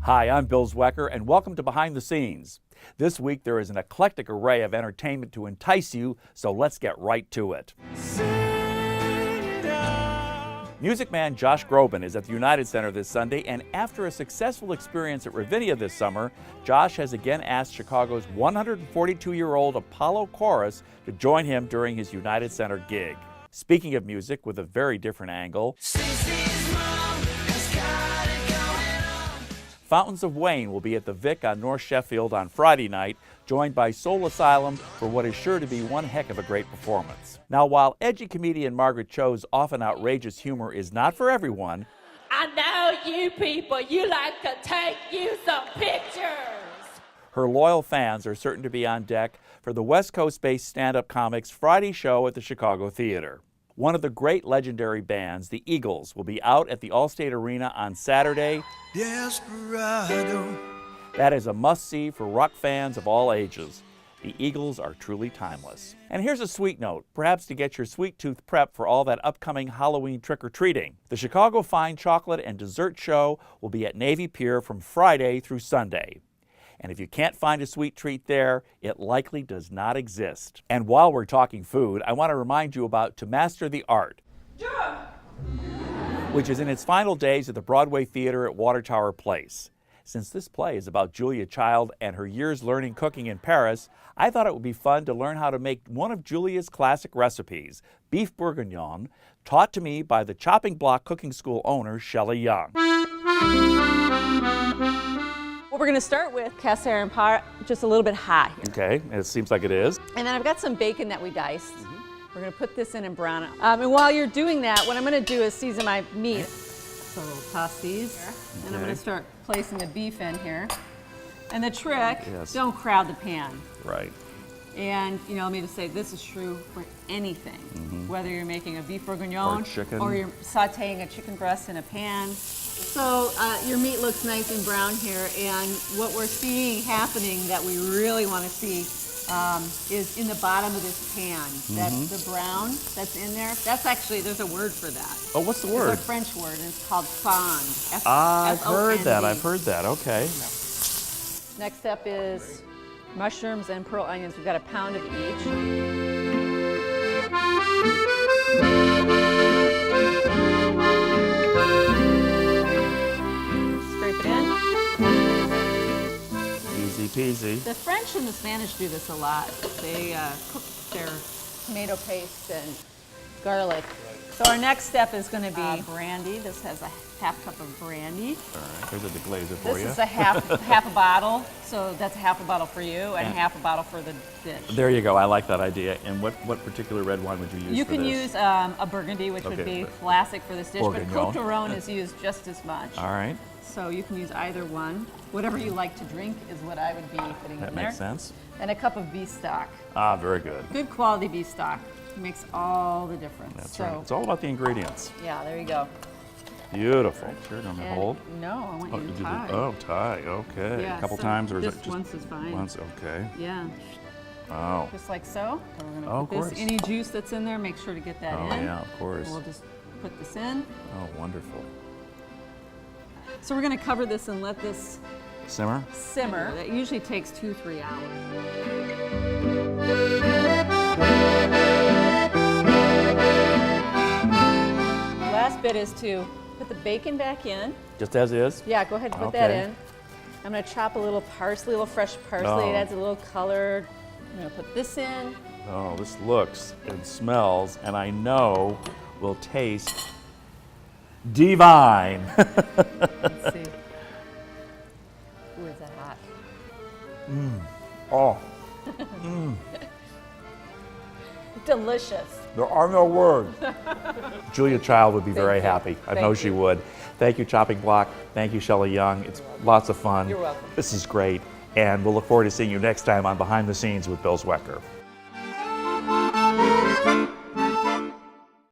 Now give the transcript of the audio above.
Hi, I'm Bill Zwecker, and welcome to Behind the Scenes. This week there is an eclectic array of entertainment to entice you, so let's get right to it. Music man Josh Groban is at the United Center this Sunday, and after a successful experience at Ravinia this summer, Josh has again asked Chicago's 142-year-old Apollo Chorus to join him during his United Center gig. Speaking of music with a very different angle, Fountains of Wayne will be at the Vic on North Sheffield on Friday night, joined by Soul Asylum for what is sure to be one heck of a great performance. Now, while edgy comedian Margaret Cho's often outrageous humor is not for everyone, I know you people, you like to take you some pictures. Her loyal fans are certain to be on deck for the West Coast-based stand-up comics Friday show at the Chicago Theater. One of the great legendary bands, the Eagles, will be out at the Allstate Arena on Saturday. Desperado. That is a must-see for rock fans of all ages. The Eagles are truly timeless. And here's a sweet note, perhaps to get your sweet tooth prepped for all that upcoming Halloween trick-or-treating. The Chicago Fine Chocolate and Dessert Show will be at Navy Pier from Friday through Sunday. And if you can't find a sweet treat there, it likely does not exist. And while we're talking food, I want to remind you about To Master the Art, which is in its final days at the Broadway Theater at Water Tower Place. Since this play is about Julia Child and her years learning cooking in Paris, I thought it would be fun to learn how to make one of Julia's classic recipes, Beef Bourguignon, taught to me by the Chopping Block Cooking School owner, Shelley Young. Well, we're going to start with cast iron pot, just a little bit hot here. Okay, it seems like it is. And then I've got some bacon that we diced. We're going to put this in and brown it. And while you're doing that, what I'm going to do is season my meat. So we'll toss these, and I'm going to start placing the beef in here. And the trick, don't crowd the pan. Right. And, you know, let me just say, this is true for anything. Whether you're making a beef bourguignon, or you're sauteing a chicken breast in a pan. So your meat looks nice and brown here, and what we're seeing happening that we really want to see is in the bottom of this pan. That's the brown that's in there. That's actually, there's a word for that. Oh, what's the word? It's a French word, and it's called fond. I've heard that, okay. Next step is mushrooms and pearl onions. We've got a pound of each. Easy peasy. The French and the Spanish do this a lot. They cook their tomato paste and garlic. So our next step is going to be brandy. This has a half cup of brandy. All right, here's a deglazer for you. This is a half a bottle, so that's half a bottle for you and half a bottle for the dish. There you go. I like that idea. And what particular red wine would you use for this? You can use a Burgundy, which would be classic for this dish, but Cote d'Aron is used just as much. All right. So you can use either one. Whatever you like to drink is what I would be putting in there. That makes sense. And a cup of beef stock. Ah, very good. Good quality beef stock. It makes all the difference. That's right. It's all about the ingredients. Yeah, there you go. Beautiful. Sure, don't hold. No, I want you to tie. Tie. Okay. Yeah, a couple so times, or is just it just once is fine. Once, okay. Yeah. Oh. Just like so. So we're of gonna put course. any juice that's in there, make sure to get that in. Oh yeah, of course. And we'll just put this in. Oh, wonderful. So we're gonna cover this and let this simmer. That usually takes 2-3 hours. Last bit is to put the bacon back in. Just as is? Yeah, go ahead and put that in. I'm going to chop a little parsley, a little fresh parsley. It adds a little color. I'm going to put this in. Oh, this looks and smells, and I know will taste divine. Let's see. Ooh, is that hot? Oh. Delicious. There are no words. Julia Child would be very happy. I know she would. Thank you, Chopping Block. Thank you, Shelley Young. It's lots of fun. You're welcome. This is great. And we'll look forward to seeing you next time on Behind the Scenes with Bill Zwecker.